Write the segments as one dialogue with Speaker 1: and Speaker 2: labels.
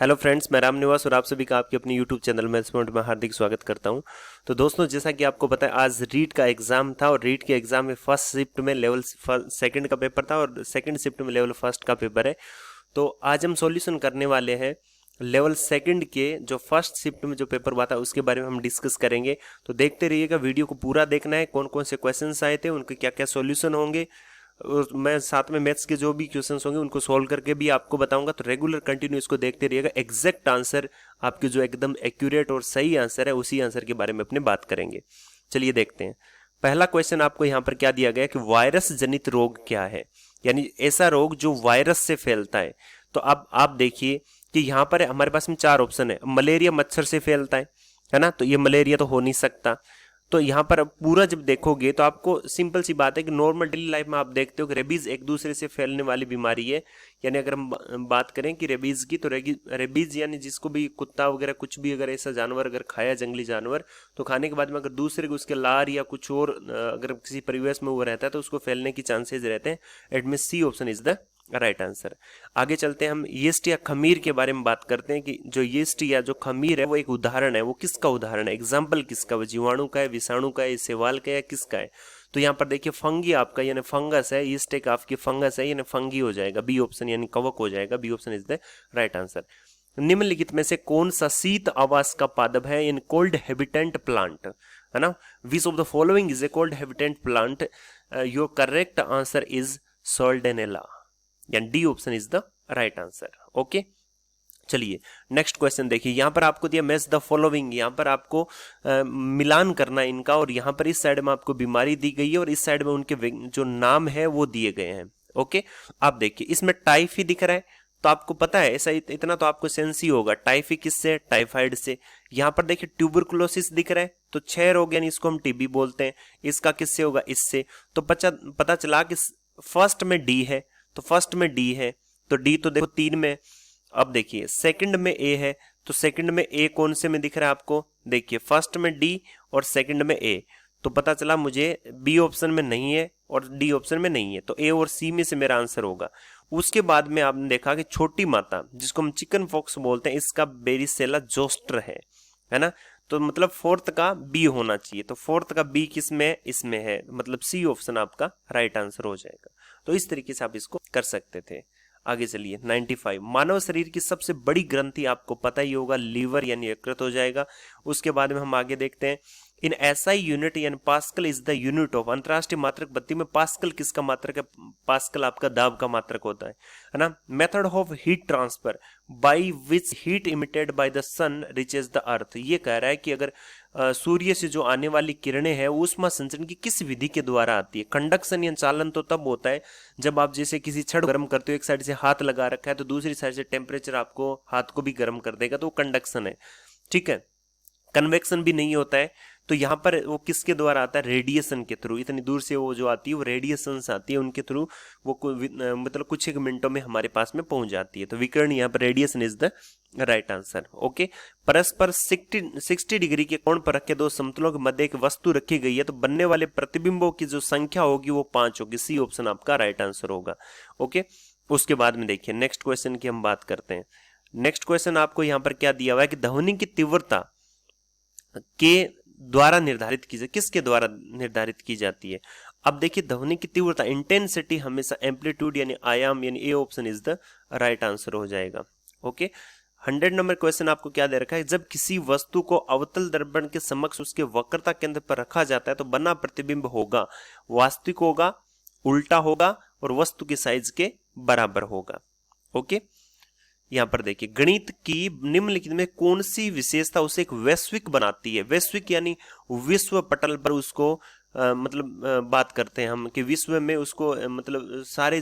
Speaker 1: Hello friends, मैं राम निवास और आप सभी का आपके अपने यूट्यूब चैनल मैथ्स पॉइंट में हार्दिक स्वागत करता हूं। तो दोस्तों, जैसा कि आपको पता है आज रीट का एग्जाम था और रीट के एग्जाम में फर्स्ट शिफ्ट में लेवल सेकंड का पेपर था और सेकंड शिफ्ट में लेवल फर्स्ट का पेपर है। तो आज हम सॉल्यूशन करने वाले हैं लेवल सेकंड के जो फर्स्ट शिफ्ट में जो पेपर हुआ था उसके बारे में हम डिस्कस करेंगे। तो देखते रहिएगा, वीडियो को पूरा देखना है, कौन कौन से क्वेश्चंस आए थे, उनके क्या क्या सॉल्यूशन होंगे और मैं साथ में मैथ्स के जो भी क्वेश्चंस होंगे उनको सॉल्व करके भी आपको बताऊंगा। तो रेगुलर कंटिन्यू इसको देखते रहिएगा। एग्जैक्ट आंसर आपके जो एकदम एक्यूरेट और सही आंसर है उसी आंसर के बारे में अपने बात करेंगे। चलिए देखते हैं। पहला क्वेश्चन आपको यहाँ पर क्या दिया गया कि वायरस जनित रोग क्या है, यानी ऐसा रोग जो वायरस से फैलता है। तो अब आप देखिए कि यहाँ पर हमारे पास में चार ऑप्शन है। मलेरिया मच्छर से फैलता है ना, तो ये मलेरिया तो हो नहीं सकता। तो यहाँ पर पूरा जब देखोगे तो आपको सिंपल सी बात है कि नॉर्मल डेली लाइफ में आप देखते हो कि रेबीज एक दूसरे से फैलने वाली बीमारी है। यानी अगर हम बात करें कि रेबीज की, तो रेबीज यानी जिसको भी कुत्ता वगैरह कुछ भी अगर ऐसा जानवर अगर खाया, जंगली जानवर, तो खाने के बाद में अगर दूसरे को उसके लार या कुछ और अगर किसी परिवेश में वो रहता है तो उसको फैलने की चांसेस रहते हैं। It mean C option is the right answer. आगे चलते हैं, हम यीस्ट या खमीर के बारे में बात करते हैं कि जो यीस्ट या जो खमीर है वो एक उदाहरण है। वो किसका उदाहरण है, एग्जाम्पल किसका, वो जीवाणु का है, विषाणु का है, शैवाल का है, किसका है? तो यहाँ पर देखिए फंगी आपका यानी फंगस है, यीस्ट एक आपकी फंगस है यानी फंगी हो जाएगा, बी ऑप्शन यानी कवक हो जाएगा, B option is the right answer. निम्नलिखित में से कौन सा शीत आवास का पादप है इन कोल्ड हैबिटेंट प्लांट, है ना? Which of the following is a cold habitant plant? Your correct answer is soldanella, यानी D option is the right answer. Okay, चलिए नेक्स्ट क्वेश्चन देखिए। यहां पर आपको दिया मैच द फॉलोइंग, यहां पर आपको मिलान करना इनका, और यहां पर इस साइड में आपको बीमारी दी गई है और इस साइड में उनके जो नाम है वो दिए गए हैं। ओके, आप देखिए इसमें टाइफी दिख रहा है, तो आपको पता है ऐसा इतना तो आपको सेंस ही होगा, टाइफी किससे? टाइफाइड से। यहां पर देखिए ट्यूबरकुलोसिस दिख रहा है, तो क्षय रोग यानी इसको हम टीबी बोलते हैं, इसका किससे होगा? इससे। तो पता चला कि फर्स्ट में डी है, तो फर्स्ट में डी है, तो डी तो देखो 3 में। अब देखिए सेकंड में ए है, तो सेकंड में ए कौन से में दिख रहा है आपको? देखिए फर्स्ट में डी और सेकंड में ए, तो पता चला मुझे बी ऑप्शन में नहीं है और डी ऑप्शन में नहीं है, तो ए और सी में से मेरा आंसर होगा। उसके बाद में आपने देखा कि छोटी माता जिसको हम चिकन पॉक्स बोलते हैं, इसका बेरिसेला जोस्टर है ना? तो मतलब फोर्थ का बी होना चाहिए, तो फोर्थ का बी किस में? इसमें है, मतलब सी ऑप्शन आपका राइट आंसर हो जाएगा। तो इस तरीके से आप इसको कर सकते थे। आगे चलिए 95, मानव शरीर की सबसे बड़ी ग्रंथि आपको पता ही होगा, लीवर यानी यकृत हो जाएगा। उसके बाद में हम आगे देखते हैं, इन एसआई यूनिट यानी pascal is the unit of, अंतरराष्ट्रीय मात्रक बत्ती में पास्कल किसका मात्रक है? पास्कल आपका दाब का मात्रक होता है ना? Method of heat transfer by which heat emitted by the sun reaches the earth, ये कह रहा है कि अगर सूर्य से जो आने वाली किरणें हैं ऊष्मा संचरण की किस विधि के द्वारा आती है? कंडक्शन या चालन तो तब होता है जब आप जैसे किसी छड़ गर्म करते हो, एक साइड से हाथ लगा रखा है तो दूसरी साइड से टेम्परेचर आपको हाथ को भी गर्म कर देगा, तो वो कंडक्शन है। ठीक है, कन्वेक्शन भी नहीं होता है। तो यहाँ पर वो किसके द्वारा आता है? रेडिएशन के थ्रू। इतनी दूर से वो जो आती है वो रेडिएशन से आती है, उनके थ्रू वो मतलब कुछ एक मिनटों में हमारे पास में पहुंच जाती है। तो विकिरण यहाँ पर radiation is the right answer. Okay, परस्पर 60 डिग्री के कोण पर रखे दो समतलों के मध्य एक वस्तु रखी गई है, तो बनने वाले प्रतिबिंबों की जो संख्या होगी वो 5 होगी, सी ऑप्शन आपका राइट आंसर होगा। ओके, उसके बाद में देखिए नेक्स्ट क्वेश्चन की हम बात करते हैं। नेक्स्ट क्वेश्चन आपको यहाँ पर क्या दिया हुआ है कि ध्वनि की तीव्रता के द्वारा निर्धारित की जाए, किसके द्वारा निर्धारित की जाती है? अब देखिए ध्वनि की तीव्रता इंटेंसिटी हमेशा एम्पलीट्यूड यानी आयाम यानी A option is the right answer हो जाएगा। ओके, 100 नंबर क्वेश्चन आपको क्या दे रखा है? जब किसी वस्तु को अवतल दर्पण के समक्ष उसके वक्रता केंद्र पर रखा जाता है तो बना प्रतिबिंब होगा वास्तविक होगा, उल्टा होगा और वस्तु की साइज के बराबर होगा। ओके, यहां पर देखिए गणित की निम्नलिखित में कौन सी विशेषता उसे एक वैश्विक बनाती है? वैश्विक यानी विश्व पटल पर उसको बात करते हैं हम कि विश्व में उसको मतलब सारे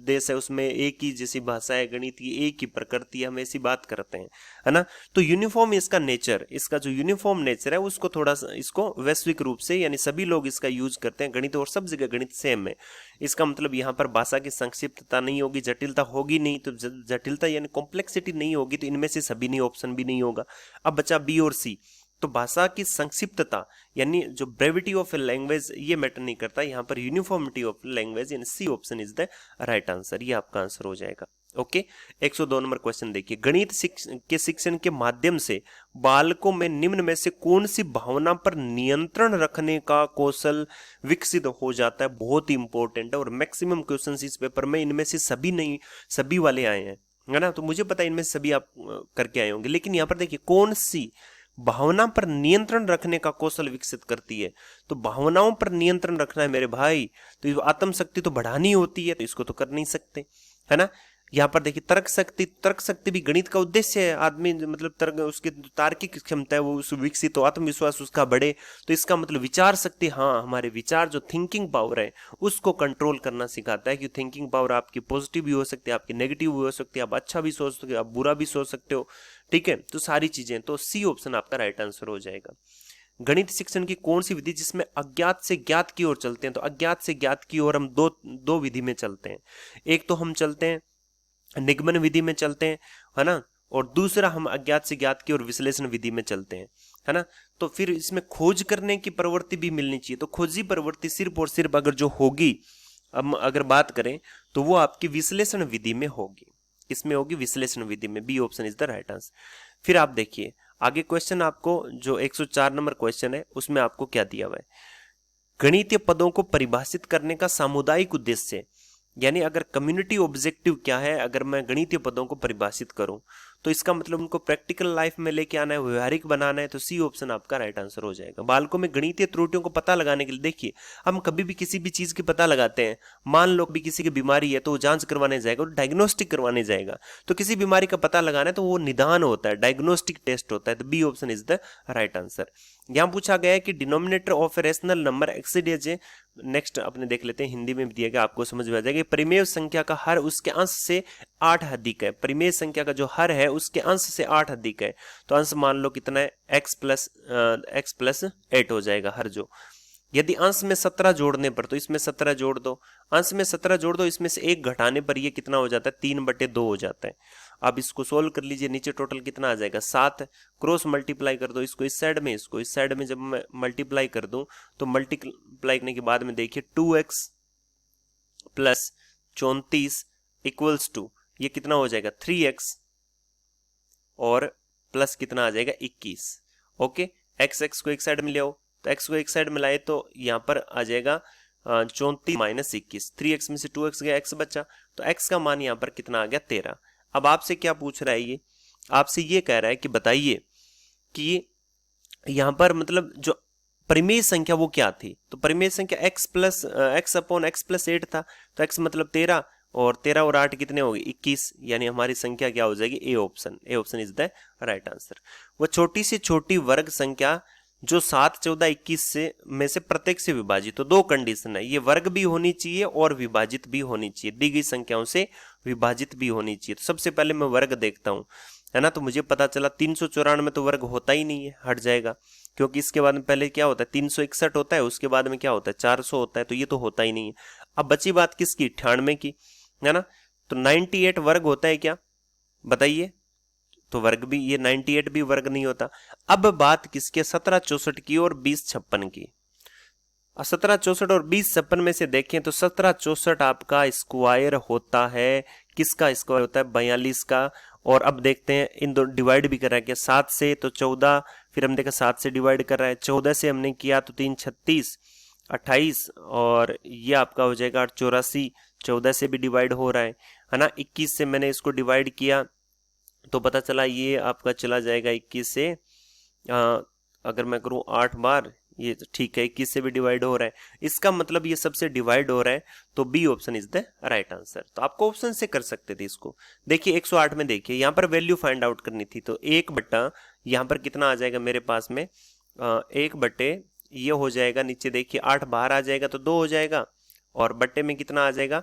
Speaker 1: देश है उसमें एक ही जैसी भाषा है, गणित की एक ही प्रकृति है, हम ऐसी बात करते हैं, है ना? तो यूनिफॉर्म इसका नेचर, इसका जो यूनिफॉर्म नेचर है उसको थोड़ा सा इसको वैश्विक रूप से यानी सभी लोग इसका यूज करते हैं। गणित और सब जगह गणित सेम है, इसका मतलब यहाँ पर भाषा की संक्षिप्तता नहीं होगी, जटिलता होगी नहीं, तो जटिलता यानी कॉम्प्लेक्सिटी नहीं होगी, तो इनमें से सभी नहीं, ऑप्शन भी नहीं होगा। अब बचा बी और सी, तो भाषा की संक्षिप्तता यानी जो ब्रेविटी ऑफ ए लैंग्वेज ये मैटर नहीं करता, यहाँ पर यूनिफॉर्मिटी ऑफ लैंग्वेज यानी C option is the right answer, ये आपका आंसर हो जाएगा। ओके। 102 नंबर क्वेश्चन देखिए, गणित के शिक्षण के माध्यम से बालकों में निम्न में से कौन सी भावना पर नियंत्रण रखने का कौशल विकसित हो जाता है। बहुत ही इंपॉर्टेंट है और मैक्सिमम क्वेश्चन इस पेपर में इनमें से सभी नहीं, सभी वाले आए हैं, है ना। तो मुझे पता है इनमें से सभी आप करके आए होंगे, लेकिन यहाँ पर देखिए कौन सी भावना पर नियंत्रण रखने का कौशल विकसित करती है। तो भावनाओं पर नियंत्रण रखना है मेरे भाई, तो आत्म शक्ति तो बढ़ानी होती है, तो इसको तो कर नहीं सकते, है ना। यहाँ पर देखिए तर्क शक्ति भी गणित का उद्देश्य है। आदमी मतलब तर्क, उसकी तार्किक क्षमता है वो उस विकसित हो, आत्मविश्वास उसका बढ़े, तो इसका मतलब विचार शक्ति, हाँ हमारे विचार जो थिंकिंग पावर है उसको कंट्रोल करना सिखाता है। कि थिंकिंग पावर आपकी पॉजिटिव भी हो सकती है, आपकी नेगेटिव भी हो सकती है, आप अच्छा भी सोच सकते हो, आप बुरा भी सोच सकते हो, ठीक है। तो सारी चीजें, तो सी ऑप्शन आपका राइट आंसर हो जाएगा। गणित शिक्षण की कौन सी विधि जिसमें अज्ञात से ज्ञात की ओर चलते हैं। तो अज्ञात से ज्ञात की ओर हम दो विधि में चलते हैं। एक तो हम चलते हैं निगमन विधि में चलते हैं, है ना, और दूसरा हम अज्ञात से ज्ञात की और विश्लेषण विधि में चलते हैं, है ना। तो फिर इसमें खोज करने की प्रवृत्ति भी मिलनी चाहिए। तो खोजी प्रवृत्ति सिर्फ और सिर्फ अगर जो होगी, हम अगर बात करें तो वो आपकी विश्लेषण विधि में होगी। इसमें होगी विश्लेषण विधि में। B option is the right answer. फिर आप देखिए आगे क्वेश्चन, आपको जो 104 नंबर क्वेश्चन है उसमें आपको क्या दिया हुआ है। गणितीय पदों को परिभाषित करने का सामुदायिक उद्देश्य, यानी अगर कम्युनिटी ऑब्जेक्टिव क्या है, अगर मैं गणितीय पदों को परिभाषित करूं तो इसका मतलब उनको प्रैक्टिकल लाइफ में लेके आना है, व्यवहारिक बनाना है। तो सी ऑप्शन आपका राइट आंसर हो जाएगा। बालकों में गणितीय त्रुटियों को पता लगाने के लिए, देखिए हम कभी भी किसी भी चीज की पता लगाते हैं, मान लो भी किसी की बीमारी है तो वो जांच करवाने जाएगा, वो डायग्नोस्टिक करवाने जाएगा। तो किसी बीमारी का पता लगाना है तो वो निदान होता है, डायग्नोस्टिक टेस्ट होता है। तो B option is the right answer. यहां पूछा गया है कि denominator of a rational number exceeds, next अपने देख लेते हैं, हिंदी में भी दिया गया, आपको समझ में आ जाएगा। परिमेय संख्या का हर उसके अंश से 8 अधिक है। परिमेय संख्या का जो हर है उसके अंश से 8 अधिक है। तो अंश मान लो कितना है, x प्लस 8 हो जाएगा हर जो। यदि अंश में 17 जोड़ने पर, तो इसमें 17 जोड़ दो, अंश में 17 जोड़ दो, इसमें से 1 घटाने पर ये कितना हो जाता है, 3/2 हो जाता है। अब इसको सोल्व कर लीजिए, नीचे टोटल कितना आ जाएगा, 7। क्रॉस मल्टीप्लाई कर दो, इसको इस साइड में, इसको इस साइड में। जब मैं मल्टीप्लाई कर दूं तो मल्टीप्लाई करने के बाद में देखिए 2x प्लस 34 इक्वल्स टू, ये कितना हो जाएगा 3x और प्लस कितना आ जाएगा 21। ओके, x को एक साइड में ले आओ, तो x को एक साइड में लाए तो यहाँ पर आ जाएगा 34 माइनस 21। 3x में से 2x गया, x बचा, तो x का मान यहाँ पर कितना आ गया 13। अब आपसे क्या पूछ रहा है ये, आपसे ये कह रहा है कि बताइए कि यहाँ पर मतलब जो परिमेय संख्या वो क्या थी। तो परिमेय संख्या x अपॉन x प्लस 8 था। तो x मतलब 13, और 13 और 8 कितने हो गए 21, यानी हमारी संख्या क्या हो जाएगी, A option. A option is the right answer. वो छोटी से छोटी वर्ग संख्या जो 7, 14, 21 से में से प्रत्येक से विभाजित, तो दो कंडीशन है, ये वर्ग भी होनी चाहिए और विभाजित भी होनी चाहिए, दी गई संख्याओं से विभाजित भी होनी चाहिए। तो सबसे पहले मैं वर्ग देखता हूं, है ना। तो मुझे पता चला 394 में तो वर्ग होता ही नहीं है, हट जाएगा, क्योंकि इसके बाद में पहले क्या होता है 361 होता है, उसके बाद में क्या होता है 400 होता है, तो ये तो होता ही नहीं है। अब बची बात किसकी, 98 की, है ना। तो 98 वर्ग होता है क्या, बताइए। तो वर्ग भी, ये 98 भी वर्ग नहीं होता। अब बात किसके, 1764 की और 2056 की। 1764 और 2056 में से देखें तो 1764 आपका स्क्वायर होता है, किसका स्क्वायर होता है, 42 का। और अब देखते हैं इन दो डिवाइड भी कर रहा है क्या, 7 से तो 14, फिर हम देखा 7 से डिवाइड कर रहा है, 14 से हमने किया तो 3 36 28, और ये आपका हो जाएगा 84, 14 से भी डिवाइड हो रहा है ना। 21 से मैंने इसको डिवाइड किया तो पता चला ये आपका चला जाएगा 21 से, अगर मैं करूं 8 बार, ये ठीक है 21 से भी डिवाइड हो रहा है, इसका मतलब ये सबसे डिवाइड हो रहा है। तो B option is the right answer. तो आपको ऑप्शन से कर सकते थे इसको। देखिए 108 में देखिए यहाँ पर वैल्यू फाइंड आउट करनी थी, तो 1 यहाँ पर कितना आ जाएगा मेरे पास में 1 ये हो जाएगा, नीचे देखिए 8 बाहर आ जाएगा तो 2 हो जाएगा, और बट्टे में कितना आ जाएगा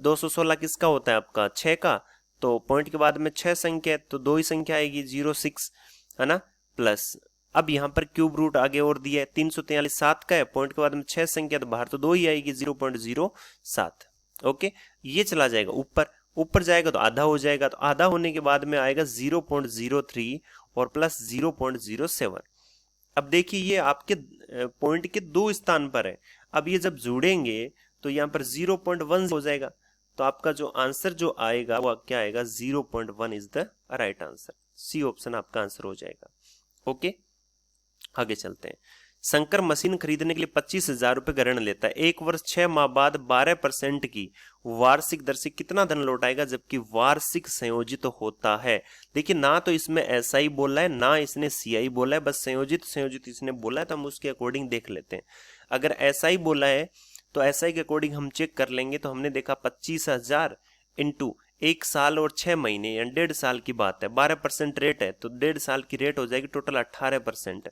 Speaker 1: 216 किसका होता है आपका 6 का। तो पॉइंट के बाद में 6 संख्या है तो 2 ही संख्या आएगी 06, है ना, प्लस अब यहाँ पर क्यूब रूट आगे और दिया है 343 7 का है, पॉइंट के बाद में 6 संख्या तो बाहर तो 2 ही आएगी 0.07। ओके, ये चला जाएगा ऊपर, ऊपर जाएगा तो आधा हो जाएगा, तो आधा होने के बाद में आएगा 0.03 और प्लस 0.07। अब देखिए ये आपके पॉइंट के 2 स्थान पर है, अब ये जब जुड़ेंगे तो यहाँ पर 0.1 हो जाएगा, तो आपका जो आंसर जो आएगा वो क्या आएगा, 0.1 is the right answer. C option आपका आंसर हो जाएगा। ओके, आगे चलते हैं। शंकर मशीन खरीदने के लिए 25,000 रुपए का ऋण लेता है। 1 वर्ष 6 माह बाद 12% की वार्षिक दर से कितना धन लौटाएगा जबकि वार्षिक संयोजित होता है। देखिए ना तो इसमें एसआई बोला है ना इसने सीआई बोला है, बस संयोजित इसने बोला है, तो हम उसके अकॉर्डिंग देख लेते हैं। अगर एसआई बोला है तो एसआई के अकॉर्डिंग हम चेक कर लेंगे। तो हमने देखा 25,000 इंटू 1 साल और 6 महीने यानी 1.5 साल की बात है, 12% रेट है तो 1.5 साल की रेट हो जाएगी टोटल 18%।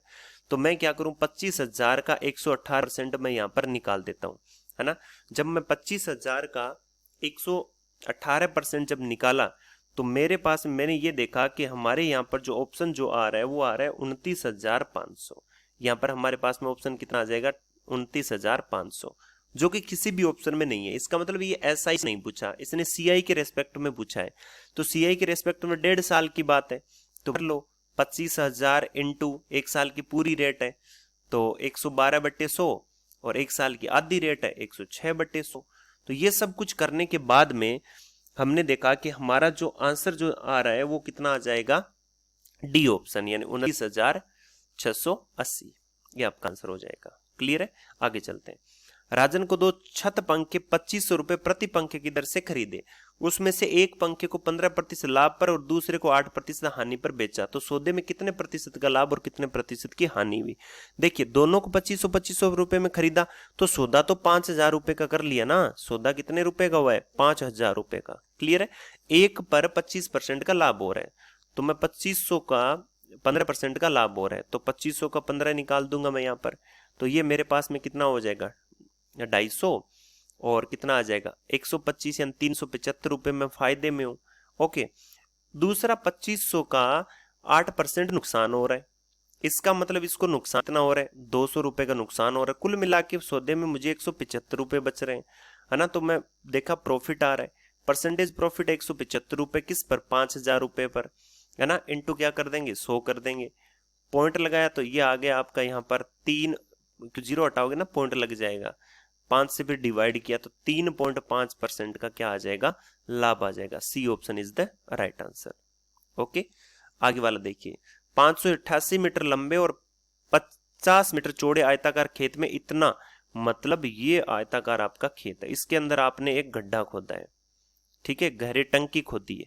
Speaker 1: तो मैं क्या करूं, 25,000 का 118% मैं यहां पर निकाल देता हूं, है ना। जब मैं 25,000 का 118% जब निकाला तो मेरे पास मैंने ये देखा कि हमारे यहाँ पर जो ऑप्शन जो आ रहा है वो आ रहा है 29,500। यहाँ पर हमारे पास में ऑप्शन कितना आ जाएगा, 29,500, जो कि किसी भी ऑप्शन में नहीं है। इसका मतलब ये एसआई नहीं पूछा, इसने सीआई के रेस्पेक्ट में पूछा है। तो सीआई के रेस्पेक्ट में 1.5 साल की बात है, तो कर लो 25,000 इंटू 1 साल की पूरी रेट है तो 112/100 और 1 साल की आधी रेट है 106/100। तो ये सब कुछ करने के बाद में हमने देखा कि हमारा जो आंसर जो आ रहा है वो कितना आ जाएगा, डी ऑप्शन यानी 29,680, ये आपका आंसर हो जाएगा। क्लियर है, आगे चलते हैं। राजन को 2 छत पंखे 2500 रुपए प्रति पंखे की दर से खरीदे। उसमें से एक पंखे को 15% लाभ पर और दूसरे को 8% हानि पर बेचा, तो सौदे में कितने प्रतिशत का लाभ और कितने प्रतिशत की हानि हुई। देखिए दोनों को 2500 रुपए में खरीदा तो सौदा तो 5,000 रुपए का कर लिया ना। सौदा कितने रुपए का हुआ है, 5,000 रुपए का। क्लियर है, एक पर 25% का लाभ हो रहा है, तो मैं 2500 का 15% का लाभ हो रहा है तो 2500 का 15 निकाल दूंगा मैं यहाँ पर। तो ये मेरे पास में कितना हो जाएगा, 250 और कितना आ जाएगा 125 यानी 375 रुपए में फायदे में हूं। ओके, दूसरा 2500 का 8% नुकसान हो रहा है, इसका मतलब इसको नुकसान कितना हो रहा है, 200 रुपए का नुकसान हो रहा है। कुल मिला के सौदे में मुझे 175 रुपए बच रहे हैं, है ना। तो मैं देखा प्रॉफिट आ रहा है, परसेंटेज प्रॉफिट 175 रुपए किस पर, 5,000 रुपए पर, है ना। इंटू क्या कर देंगे, 100 कर देंगे। पॉइंट लगाया तो ये आ गया आपका यहाँ पर 3, जीरो हटाओगे ना पॉइंट लग जाएगा, 5 से फिर डिवाइड किया तो 3.5% का क्या आ जाएगा, लाभ आ जाएगा। C option is the right answer. Okay, आगे वाला देखिए। 588 मीटर लंबे और 50 मीटर चौड़े आयताकार खेत में इतना, मतलब ये आयताकार आपका खेत है, इसके अंदर आपने एक गड्ढा खोदा है, ठीक है, गहरे टंकी खोदी है।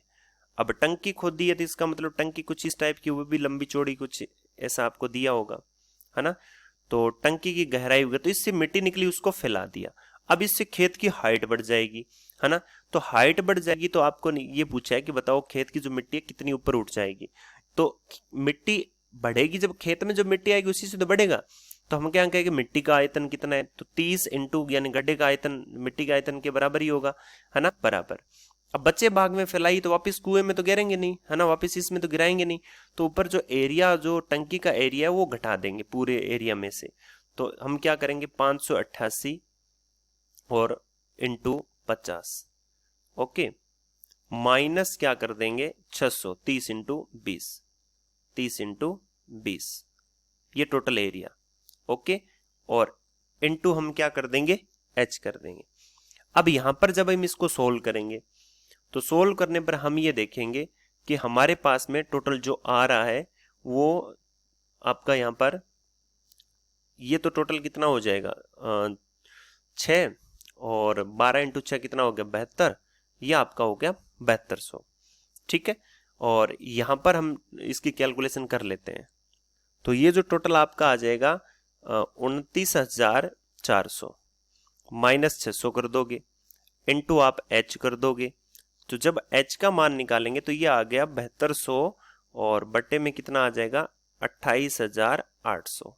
Speaker 1: अब टंकी खोदी है तो इसका मतलब टंकी कुछ इस टाइप की, वो भी लंबी चौड़ी कुछ ऐसा आपको दिया होगा, है ना। तो टंकी की गहराई होगी तो इससे मिट्टी निकली, उसको फैला दिया। अब इससे खेत की हाइट बढ़ जाएगी, है ना। तो हाइट बढ़ जाएगी तो आपको ये पूछा है कि बताओ खेत की जो मिट्टी है कितनी ऊपर उठ जाएगी। तो मिट्टी बढ़ेगी, जब खेत में जो मिट्टी आएगी उसी से तो बढ़ेगा। तो हम क्या कहेंगे, मिट्टी का आयतन कितना है, तो 30 इंटू यानी गड्ढे का आयतन मिट्टी के आयतन के बराबर ही होगा, है ना, बराबर। अब बच्चे भाग में फैलाई तो वापस कुएं में तो गिरेंगे नहीं, है ना, वापस इसमें तो गिराएंगे नहीं। तो ऊपर जो एरिया, जो टंकी का एरिया है वो घटा देंगे पूरे एरिया में से। तो हम क्या करेंगे, 588 और इंटू 50, ओके, माइनस क्या कर देंगे 600, 30 इंटू 20, 30 इंटू 20, ये टोटल एरिया। ओके, और इंटू हम क्या कर देंगे, एच कर देंगे। अब यहां पर जब हम इसको सोल्व करेंगे तो सोल्व करने पर हम ये देखेंगे कि हमारे पास में टोटल जो आ रहा है वो आपका यहाँ पर ये तो टोटल कितना हो जाएगा, 6 और 12 इंटू 6 कितना हो गया, 72, ये आपका हो गया 7200, ठीक है। और यहाँ पर हम इसकी कैलकुलेशन कर लेते हैं तो ये जो टोटल आपका आ जाएगा 29,400 माइनस 600 कर दोगे, इंटू आप एच कर दोगे। तो जब एच का मान निकालेंगे तो ये आ गया 7200 और बट्टे में कितना आ जाएगा 28,800,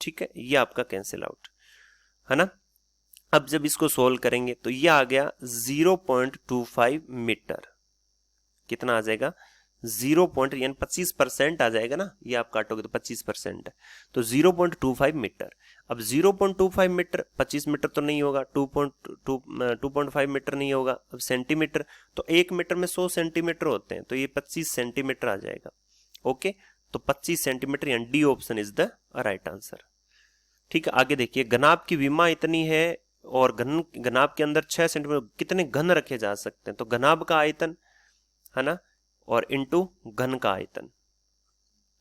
Speaker 1: ठीक है, ये आपका कैंसिल आउट, है ना। अब जब इसको सोल्व करेंगे तो ये आ गया 0.25 मीटर, कितना आ जाएगा 0 यानी 25% आ जाएगा ना, ये आप काटोगे तो 25% है, तो 0.25 मीटर। अब 0.25 मीटर 25 मीटर तो नहीं होगा, 2.5 मीटर नहीं होगा। अब सेंटीमीटर, तो 1 मीटर में 100 सेंटीमीटर होते हैं, तो ये 25 सेंटीमीटर आ जाएगा। ओके, तो 25 सेंटीमीटर यानी D option is the right answer. ठीक है, आगे देखिए, गनाब की विमा इतनी है और घनाभ के अंदर 6 सेंटीमीटर, कितने घन रखे जा सकते हैं? तो घनाभ का आयतन है ना, और इंटू घन का आयतन,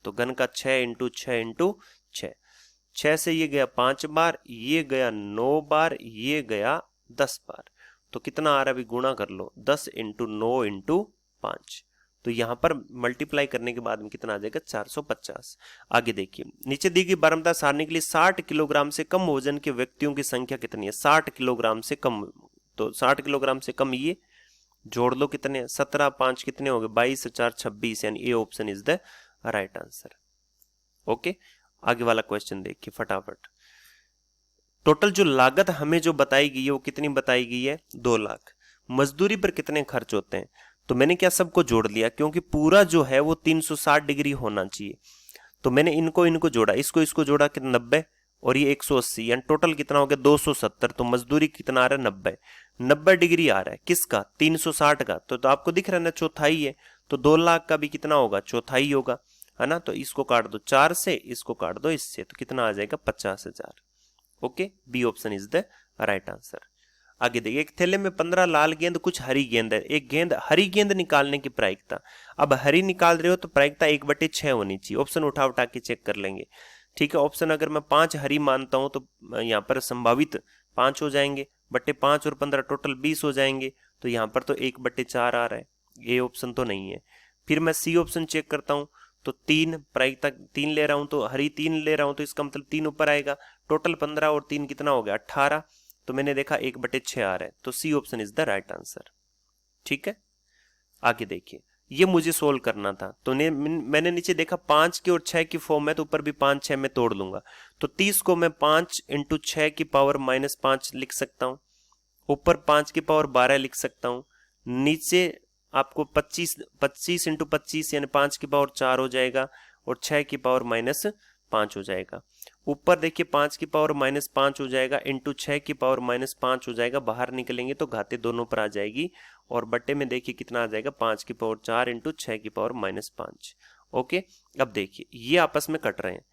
Speaker 1: तो घन का 6 इंटू 6 इंटू 6, 6 से ये गया 5 बार, ये गया 9 बार, ये गया 10 बार, तो कितना आ रहा है? अभी गुणा कर लो, 10 इंटू 9 इंटू 5, तो यहां पर मल्टीप्लाई करने के बाद में कितना आ जाएगा? 450। आगे देखिए, नीचे दी गई बारहमता सारणी के लिए 60 किलोग्राम से कम वजन के व्यक्तियों की संख्या कितनी है? 60 किलोग्राम से कम, तो 60 किलोग्राम से कम ये जोड़ लो, कितने? 17, 5 कितने हो गए? 22, 4, 26, यानी A option is the right answer. Okay, आगे वाला क्वेश्चन देखिए फटाफट। टोटल जो लागत हमें जो बताई गई है वो कितनी बताई गई है? 2 लाख। मजदूरी पर कितने खर्च होते हैं? तो मैंने क्या सबको जोड़ लिया, क्योंकि पूरा जो है वो 360 डिग्री होना चाहिए, तो मैंने इनको जोड़ा, इसको जोड़ा कि 90 और ये 180, यानी टोटल कितना हो गया? 270। तो मजदूरी कितना आ रहा है? 90 डिग्री आ रहा है, किसका? 360 का, तो आपको दिख रहा है ना, चौथाई है, तो 2 लाख का भी कितना होगा? चौथाई होगा, है ना। तो इसको काट दो 4 से, इसको काट दो इससे, तो कितना आ जाएगा? 50,000। Okay, B option is the right answer. आगे देखिए, एक थैले में 15 लाल गेंद, कुछ हरी गेंद है। एक गेंद, हरी गेंद निकालने की प्रायिकता, अब हरी निकाल रहे हो तो प्रायिकता 1/6 होनी चाहिए। ऑप्शन उठा के चेक कर लेंगे, ठीक है। ऑप्शन अगर मैं 5 हरी मानता हूं तो यहाँ पर संभावित 5 हो जाएंगे, बट्टे 5 और 15 टोटल 20 हो जाएंगे, तो यहाँ पर तो 1/4 आ रहा है, ये ऑप्शन तो नहीं है। फिर मैं सी ऑप्शन चेक करता हूँ, तो 3 प्रायिकता 3 ले रहा हूं, तो हरी 3 ले रहा हूं, तो इसका मतलब 3 ऊपर आएगा, टोटल 15 और 3 कितना हो गया? 18, तो मैंने देखा 1/6 आ रहा है, तो C option is the right answer, ठीक है। आगे देखिए, ये मुझे सोल्व करना था, तो मैंने नीचे देखा 5 की और 6 की फॉर्म है, तो ऊपर भी 5 6 में तोड़ लूंगा, तो 30 को मैं 5 इंटू 6 की पावर -5 लिख सकता हूं, ऊपर 5 की पावर 12 लिख सकता हूं, नीचे आपको 25 इंटू 25 यानी 5 की पावर 4 हो जाएगा, और 6 की पावर -5 हो जाएगा। ऊपर देखिए 5 की पावर -5 हो जाएगा, इंटू 6 की पावर -5 हो जाएगा, बाहर निकलेंगे तो घाते दोनों पर आ जाएगी, और बट्टे में देखिए कितना आ जाएगा? 5 की पावर 4 इंटू 6 की पावर -5। ओके, अब देखिए ये आपस में कट रहे हैं,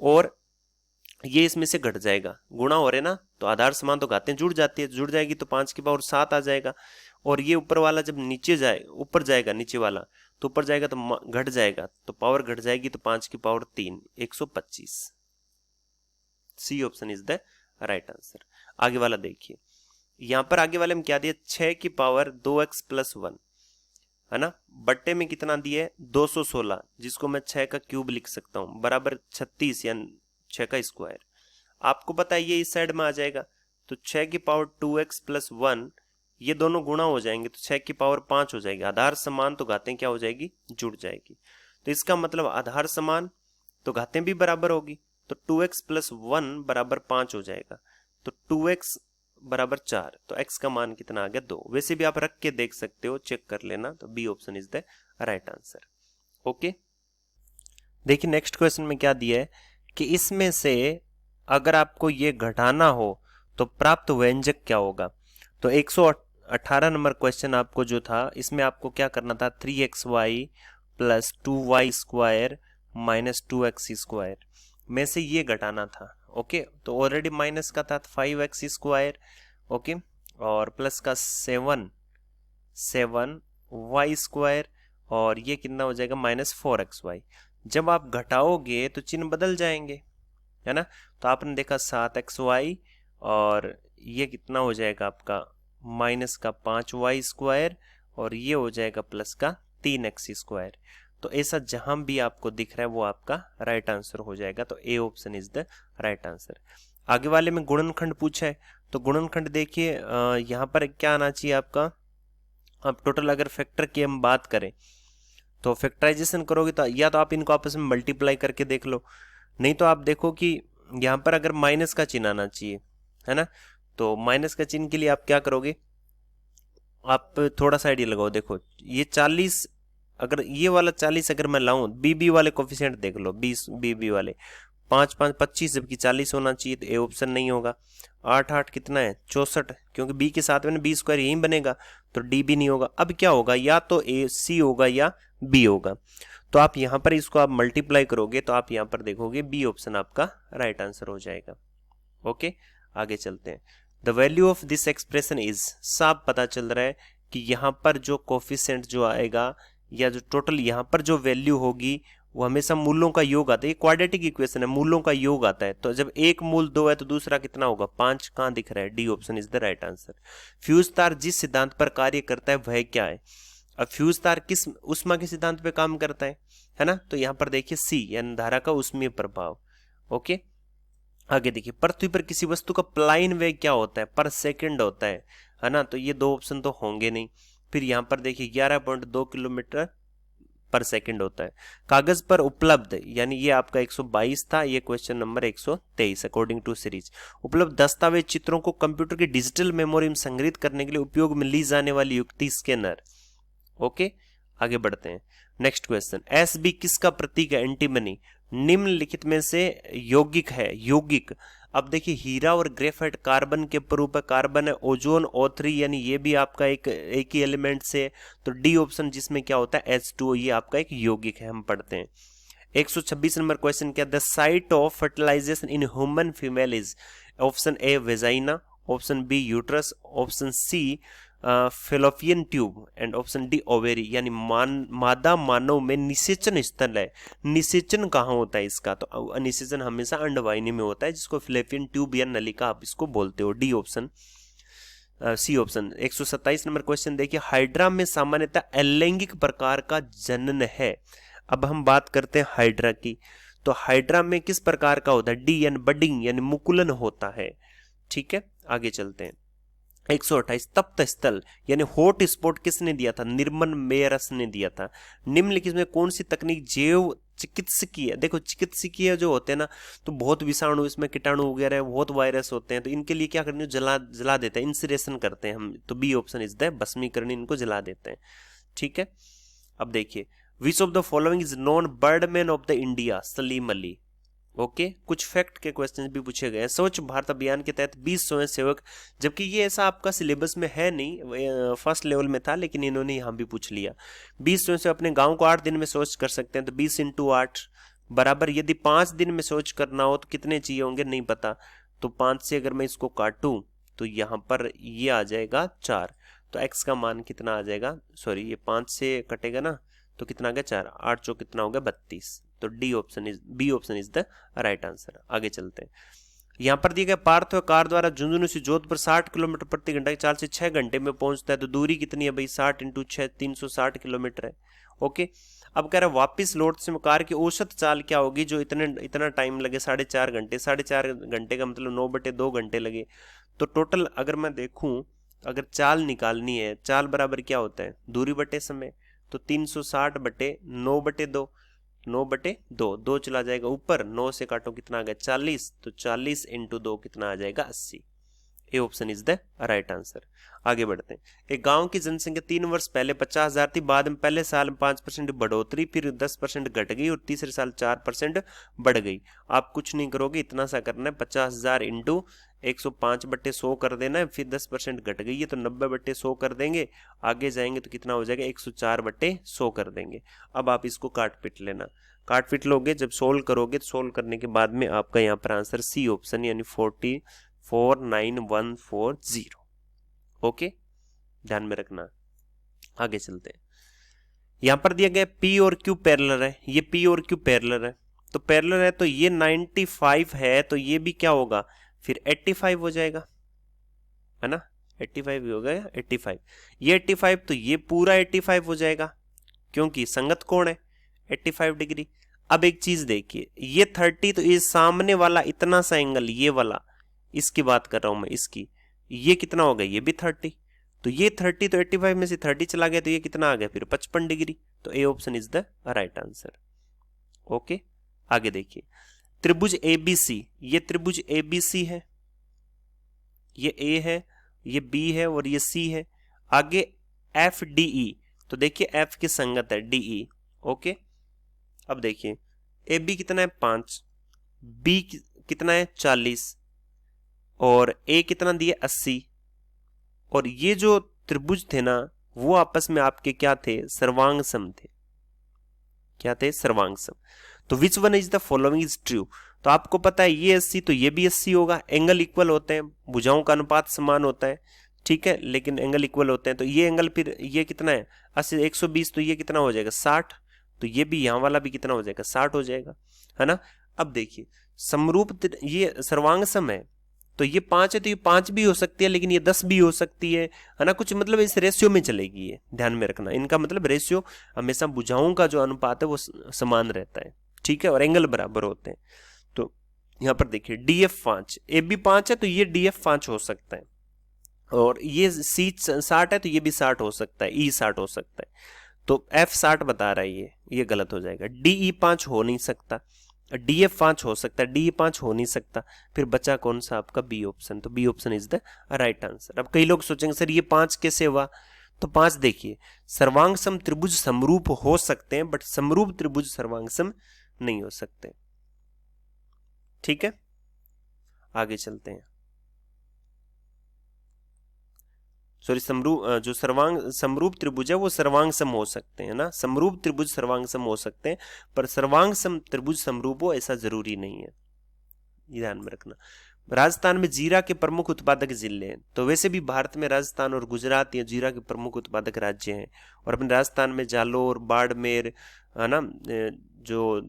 Speaker 1: और ये इसमें से घट जाएगा, गुणा हो रहे ना, तो आधार समान तो घातें जुड़ जाती है, जुड़ जाएगी तो 5 की पावर 7 आ जाएगा, और ये ऊपर वाला जब नीचे जाए, ऊपर जाएगा नीचे वाला, तो ऊपर जाएगा तो घट जाएगा, तो पावर घट जाएगी, तो 5 की power 3 125। C option is the right answer. आगे वाला देखिए, यहां पर आगे वाले में क्या दिया? 6 की पावर 2x + 1, है ना, बट्टे में कितना दिया है? 216, जिसको मैं 6 का क्यूब लिख सकता हूं, बराबर 36 यानी 6 का स्क्वायर। आपको पता है ये इस साइड में आ जाएगा, तो 6 की पावर 2x + 1, ये दोनों गुणा हो जाएंगे, तो 6 की पावर 5 हो जाएगी, आधार समान तो घातें क्या हो जाएगी? जुड़ जाएगी, तो इसका मतलब आधार समान तो घातें भी बराबर होगी, तो 2x + 1 बराबर 5 हो जाएगा, तो 2x बराबर 4, तो x का मान कितना आ गया? 2। वैसे भी आप रख के देख सकते हो, चेक कर लेना, तो B option is the right answer. Okay, देखिए नेक्स्ट क्वेश्चन में क्या दिया है कि इसमें से अगर आपको ये घटाना हो तो प्राप्त व्यंजक क्या होगा? तो 118 नंबर क्वेश्चन आपको जो था, इसमें आपको क्या करना था? 3xy + 2y² - 2x² में से ये घटाना था। ओके, तो ऑलरेडी माइनस का था 5x², ओके, और प्लस का 7y², और ये कितना हो जाएगा? -4xy। जब आप घटाओगे तो चिन्ह बदल जाएंगे, है ना, तो आपने देखा 7xy, और ये कितना हो जाएगा आपका? -5y², और ये हो जाएगा प्लस का 3x²। तो ऐसा जहां भी आपको दिख रहा है वो आपका राइट आंसर हो जाएगा, तो A option is the right answer. आगे वाले में गुणनखंड पूछा है, तो गुणनखंड देखिए यहाँ पर क्या आना चाहिए आपका? अब टोटल अगर फैक्टर की हम बात करें तो फैक्टराइजेशन करोगे तो या तो आप इनको आपस में मल्टीप्लाई करके देख लो, नहीं तो आप देखो कि यहाँ पर अगर माइनस का चिन्ह आना चाहिए, है ना, तो माइनस का चिन्ह के लिए आप क्या करोगे? आप थोड़ा सा आइडिया लगाओ, देखो ये 40, अगर ये वाला 40 अगर मैं लाऊं, बीबी वाले कोफिशिएंट देख लो, 20 बीबी वाले, 5 5 25, जबकि 40 होना चाहिए, तो ए ऑप्शन नहीं होगा। 8 8 कितना है? 64, क्योंकि बी के साथ में बी² यही बनेगा, तो डी भी नहीं होगा। अब क्या होगा? या तो ए सी होगा या बी होगा, तो आप यहाँ पर इसको आप मल्टीप्लाई करोगे तो आप यहाँ पर देखोगे बी ऑप्शन आपका राइट आंसर हो जाएगा। ओके, आगे चलते हैं। The value of this expression is, साफ पता चल रहा है कि यहाँ पर जो कोफिशिएंट जो आएगा या जो टोटल यहाँ पर जो वैल्यू होगी वो हमेशा मूलों का योग आता है। ये क्वाड्रेटिक इक्वेशन है, मूलों का योग आता है। तो जब एक मूल 2 है तो दूसरा कितना होगा 5, कहाँ दिख रहा है, D option is the right answer. Fuse तार जिस सिद्धांत पर कार्य करता है वह क्या है। अब फ्यूज तार किस उष्मा के सिद्धांत पे काम करता है ना, तो यहाँ पर देखिए सी यानी धारा का उष्मीय प्रभाव। ओके, आगे देखिए पृथ्वी पर किसी वस्तु का प्लाइन वेग क्या होता है, पर सेकंड होता है ना, तो ये 2 ऑप्शन तो होंगे नहीं। फिर यहाँ पर देखिए 11.2 किलोमीटर पर सेकंड होता है। कागज पर उपलब्ध, यानी ये आपका 122 था, ये question number 123 according to series. उपलब्ध दस्तावेज चित्रों को कंप्यूटर की डिजिटल मेमोरी में संग्रहित करने के लिए उपयोग में ली जाने वाली युक्ति स्कैनर। ओके, आगे बढ़ते हैं। नेक्स्ट क्वेश्चन, एस बी किसका प्रतीक है, एंटीमनी। निम्नलिखित में से यौगिक है, यौगिक। अब देखिए हीरा और ग्रेफाइट कार्बन के रूप है, कार्बन है ओजोन O3, यानी ये भी आपका एक ही एलिमेंट से, तो डी ऑप्शन जिसमें क्या होता है H2O, ये आपका एक यौगिक है, हम पढ़ते हैं। 126 नंबर क्वेश्चन क्या, the site of fertilization in human female is, option A vagina, option B uterus, option C fallopian tube and option D ovary, यानी मादा मानव में निषेचन स्थल है। निषेचन कहाँ होता है इसका, तो निषेचन हमेशा अंडवाहिनी में होता है, जिसको फेलोपियन ट्यूब या नलिका आप इसको बोलते हो, D option C option. 127 number question देखिए, हाइड्रा में सामान्यतः अलैंगिक प्रकार का जनन है। अब हम बात करते हैं हाइड्रा की, तो हाइड्रा में किस प्रकार का होता है, डी यानी बडिंग यानी मुकुलन होता है। ठीक है, आगे चलते हैं। 128 तप्त स्थल यानी हॉट स्पॉट किसने दिया था, निर्मल मेयरस ने दिया था। निम्नलिखित में कौन सी तकनीक जैव चिकित्सकीय, देखो चिकित्सकीय जो होते हैं ना, तो बहुत विषाणु इसमें कीटाणु वगैरह बहुत वायरस होते हैं, तो इनके लिए क्या करनी है, जला देते हैं, इंसिरेशन करते हैं हम, तो बी ऑप्शन इज द भस्मीकरण, इनको जला देते हैं। ठीक है, अब देखिए विच of the following is non Birdman of the India, Salim Ali. Okay, कुछ फैक्ट के क्वेश्चन भी पूछे गए हैं। स्वच्छ भारत अभियान के तहत 20 स्वयं सेवक, जबकि ये ऐसा आपका सिलेबस में है नहीं, फर्स्ट लेवल में था, लेकिन इन्होंने यहाँ भी पूछ लिया। 20 स्वयं सेवक अपने गांव को 8 दिन में शौच कर सकते हैं, तो 20 × 8 बराबर, यदि 5 दिन में शौच करना हो तो कितने चाहिए होंगे, नहीं पता, तो 5 से अगर मैं इसको काटूं तो यहाँ पर ये आ जाएगा 4, तो x का मान कितना आ जाएगा, सॉरी ये 5 से कटेगा ना, तो कितना आ गया 4, 8 चौक कितना हो गया 32, तो D option is, B option is the right answer. आगे चलते हैं। यहाँ पर दिए गए पार्थ कार द्वारा झुंझुनू से जोधपुर 60 किलोमीटर प्रति घंटा की चाल से 6 घंटे में पहुंचता है, तो दूरी कितनी है भाई, 60 × 6 360 किलोमीटर है। ओके, अब कह रहा है वापिस लौट से कार की औसत चाल क्या होगी जो इतना टाइम लगे, 4.5 घंटे, 4.5 घंटे का मतलब 9/2 घंटे लगे। तो टोटल अगर मैं देखूं, अगर चाल निकालनी है, चाल बराबर क्या होता है, दूरी बटे समय, तो 360/9/2, 9/2, 2 चला जाएगा ऊपर, 9 से काटो कितना आ गया 40, तो 40 × 2 कितना आ जाएगा 80। A option is the right answer. आगे बढ़ते हैं। एक गांव की जनसंख्या 3 वर्ष पहले 50,000 थी, बाद में पहले साल में 5% बढ़ोतरी, फिर 10% घट गई और तीसरे साल 4% बढ़ गई। आप कुछ नहीं करोगे, इतना सा करना है, 50,000 × 105/100 कर देना है, फिर 10% घट गई है तो 90/100 कर देंगे, आगे जाएंगे तो कितना हो जाएगा 104/100 कर देंगे। अब आप इसको काट पीट लेना, काट पीट लोगे, जब सोल्व करोगे तो सोल्व करने के बाद में आपका यहाँ पर आंसर सी ऑप्शन यानी 44140। ओके, ध्यान में रखना। आगे चलते हैं। यहां पर दिया गया P और Q पैरेलल है, ये P और Q पैरेलल है, तो पैरेलल है तो ये 95 है, तो ये भी क्या होगा फिर 85 हो जाएगा, है ना, 85 भी हो गया, 85 ये 85, तो ये पूरा 85 हो जाएगा, क्योंकि संगत कोण है 85 डिग्री। अब एक चीज देखिए, ये 30, तो ये सामने वाला इतना सा एंगल, ये वाला, इसकी बात कर रहा हूं मैं, इसकी, ये कितना हो गया, ये भी 30, तो ये 30, तो 85 में से 30 चला गया, तो ये कितना आ गया फिर 55 डिग्री, तो A option is the right answer. Okay, आगे देखिए त्रिभुज ABC, ये त्रिभुज ABC है, ये A है, ये B है और ये C है। आगे FDE, तो देखिए F की संगत है DE। ओके, अब देखिए AB कितना है 5, B कितना है 40 और A कितना दिया 80, और ये जो त्रिभुज थे ना वो आपस में आपके क्या थे, सर्वांग सम थे। क्या थे, सर्वांग सम। तो which one is the following is true, तो आपको पता है ये 80 तो ये भी 80 होगा, एंगल इक्वल होते हैं, भुजाओं का अनुपात समान होता है, ठीक है, लेकिन एंगल इक्वल होते हैं, तो ये एंगल फिर ये कितना है 80 120, तो ये कितना हो जाएगा 60, तो ये भी यहाँ वाला भी कितना हो जाएगा 60 हो जाएगा, है ना। अब देखिए समरूप ये सर्वांगसम है, तो ये 5 है तो ये 5 भी हो सकती है, लेकिन ये 10 भी हो सकती है ना, कुछ मतलब इस रेशियो में चलेगी, ये ध्यान में रखना, इनका मतलब रेशियो हमेशा भुजाओं का जो अनुपात है वो समान रहता है, ठीक है, और एंगल बराबर होते हैं। तो यहाँ पर देखिए DF 5, AB 5 है तो ये DF 5 हो सकता है, और ये C 60 है तो ये भी 60 हो सकता है, E 60 हो सकता है, तो F 60 बता रहा है, ये गलत हो जाएगा। DE 5 हो नहीं सकता, DF 5 हो सकता है, DE 5 हो नहीं सकता, फिर बचा कौन सा आपका B ऑप्शन, तो B option is the right answer. अब कई लोग सोचेंगे सर ये 5 कैसे हुआ, तो 5 देखिए सर्वांगसम त्रिभुज समरूप हो सकते हैं, बट समरूप त्रिभुज सर्वांगसम नहीं हो सकते, ठीक है। आगे चलते हैं, सॉरी जो समरूप त्रिभुज है वो सर्वांगसम हो सकते हैं ना, समरूप त्रिभुज सर्वांगसम हो सकते हैं, पर सर्वांगसम त्रिभुज समरूप हो ऐसा जरूरी नहीं है, ध्यान में रखना। राजस्थान में जीरा के प्रमुख उत्पादक जिले हैं, तो वैसे भी भारत में राजस्थान और गुजरात ये जीरा के प्रमुख उत्पादक राज्य हैं, और अपने राजस्थान में जालोर, बाड़मेर, है ना, जो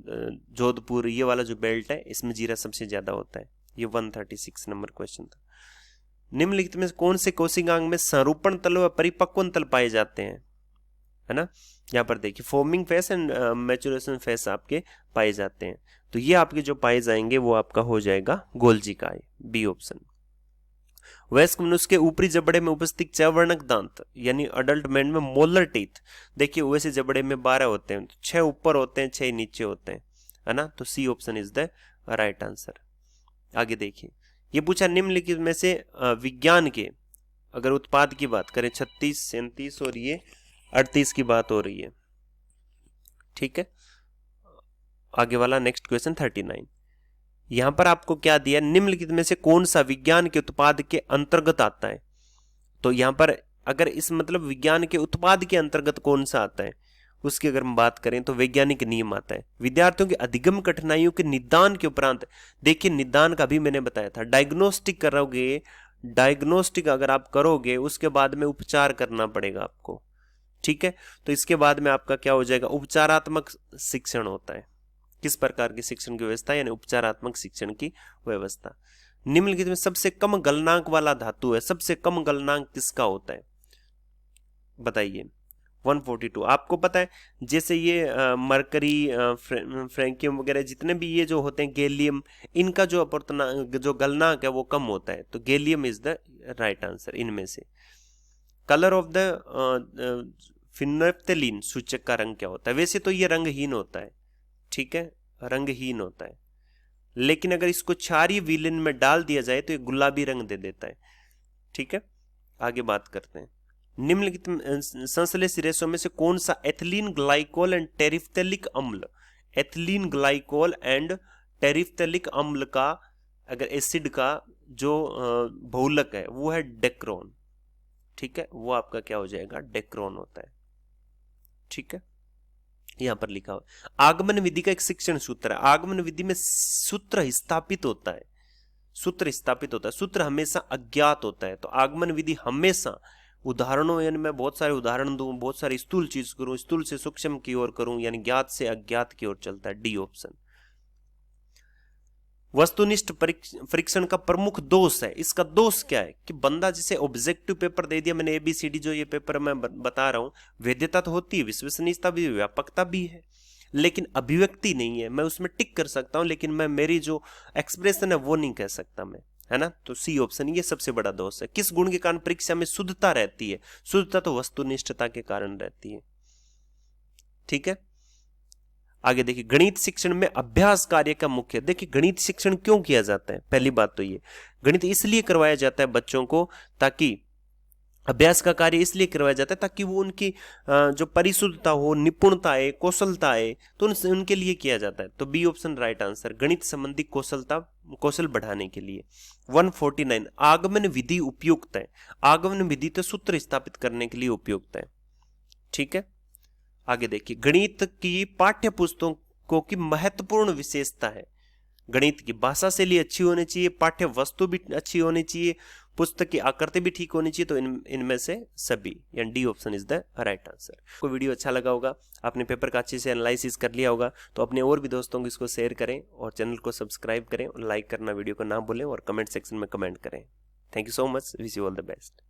Speaker 1: जोधपुर, ये वाला जो बेल्ट है इसमें जीरा सबसे ज्यादा होता है। ये 136 नंबर क्वेश्चन था। निम्नलिखित में कौन से कोशिकांग में संरूपण तल व परिपक्वन तल पाए जाते हैं, है ना। यहाँ पर देखिए forming face and maturation face आपके पाए जाते हैं, तो ये आपके जो पाए जाएंगे वो आपका हो जाएगा गोल्जी का है, बी ऑप्शन। वयस्क मनुष्य के ऊपरी जबड़े में उपस्थित चयवर्णक दांत यानी अडल्ट मैन में मोलर टीथ, देखिए वैसे जबड़े में 12 होते हैं, तो 6 ऊपर होते हैं 6 नीचे होते हैं, है ना, तो C option is the right answer. आगे देखिए ये पूछा निम्नलिखित में से विज्ञान के अगर उत्पाद की बात करें 36, 37 और ये 38 की बात हो रही है, ठीक है। आगे वाला नेक्स्ट क्वेश्चन 39, यहां पर आपको क्या दिया, निम्नलिखित में से कौन सा विज्ञान के उत्पाद के अंतर्गत आता है, तो यहां पर अगर इस मतलब विज्ञान के उत्पाद के अंतर्गत कौन सा आता है उसकी अगर हम बात करें तो वैज्ञानिक नियम आता है। विद्यार्थियों के अधिगम कठिनाइयों के निदान के उपरांत, देखिए निदान का भी मैंने बताया था, डायग्नोस्टिक करोगे, डायग्नोस्टिक अगर आप करोगे उसके बाद में उपचार करना पड़ेगा आपको, ठीक है। तो इसके बाद में आपका क्या हो जाएगा, उपचारात्मक शिक्षण होता है, किस प्रकार की शिक्षण की व्यवस्था, यानी उपचारात्मक शिक्षण की व्यवस्था। निम्नलिखित में सबसे कम गलनांक वाला धातु है, सबसे कम गलनांक किसका होता है बताइए। 142 आपको पता है, जैसे ये मरकरी, फ्रैंकियम वगैरह जितने भी ये जो होते हैं, गैलियम, इनका जो अपवर्तनांक जो गलनांक है वो कम होता है, तो gallium is the right answer इनमें से। कलर ऑफ द फिनोप्थेलिन सूचक का रंग क्या होता है, वैसे तो ये रंगहीन होता है, ठीक है, रंगहीन होता है, लेकिन अगर इसको क्षारीय विलयन में डाल दिया जाए तो ये गुलाबी रंग दे देता है, ठीक है। आगे बात करते हैं, निम्नलिखित संश्लेषित रेशों में से कौन सा एथिलीन ग्लाइकोल एंड टेरिफ्थेलिक अम्ल, एथिलीन ग्लाइकोल एंड टेरिफ्थेलिक अम्ल का अगर एसिड का जो बहुलक है वो है डेक्रोन, ठीक है, वो आपका क्या हो जाएगा डेक्रोन होता है, ठीक है। यहां पर लिखा हुआ आगमन विधि का एक शिक्षण सूत्र है, आगमन विधि में सूत्र स्थापित होता है, सूत्र स्थापित होता है, सूत्र हमेशा अज्ञात होता है, तो आगमन विधि हमेशा उदाहरणों, यानी मैं बहुत सारे उदाहरण दूं, बहुत सारी स्थूल चीज करूं, स्थूल से सूक्ष्म की ओर करूं, यानी ज्ञात से अज्ञात की ओर चलता है, डी ऑप्शन। वस्तुनिष्ठ परीक्षण का प्रमुख दोष है, इसका दोष क्या है कि बंदा जिसे ऑब्जेक्टिव पेपर दे दिया, मैंने ABCD जो ये पेपर मैं बता रहा हूं, वैधता तो होती है, विश्वसनीयता भी, व्यापकता भी है, लेकिन अभिव्यक्ति नहीं है। मैं उसमें टिक कर सकता हूं लेकिन मैं मेरी जो एक्सप्रेशन है वो नहीं कह सकता मैं, है ना, तो सी ऑप्शन ये सबसे बड़ा दोष है। किस गुण के कारण परीक्षा में शुद्धता रहती है, शुद्धता तो वस्तुनिष्ठता के कारण रहती है, ठीक है। आगे देखिए गणित शिक्षण में अभ्यास कार्य का मुख्य, देखिए गणित शिक्षण क्यों किया जाता है, पहली बात तो ये गणित इसलिए करवाया जाता है बच्चों को, ताकि अभ्यास का कार्य इसलिए करवाया जाता है ताकि वो उनकी जो परिशुद्धता हो, निपुणता है, कौशलता है, तो उनके लिए किया जाता है, तो बी ऑप्शन राइट आंसर, गणित संबंधी कौशल बढ़ाने के लिए। 149 आगमन विधि उपयुक्त है, आगमन विधि तो सूत्र स्थापित करने के लिए उपयुक्त है, ठीक है। आगे देखिए, गणित की पाठ्य पुस्तकों की महत्वपूर्ण विशेषता है, गणित की भाषा शैली अच्छी होनी चाहिए, पाठ्य वस्तु भी अच्छी होनी चाहिए, पुस्तक की आकृति भी ठीक होनी चाहिए। तो इनमें से सभी, यानी D option is the right answer. को वीडियो अच्छा लगा होगा, आपने पेपर का अच्छे से एनालिसिस कर लिया होगा, तो अपने और भी दोस्तों को इसको शेयर करें और चैनल को सब्सक्राइब करें और लाइक करना वीडियो को ना भूलें और कमेंट सेक्शन में कमेंट करें। Thank you so much, wish you all the best.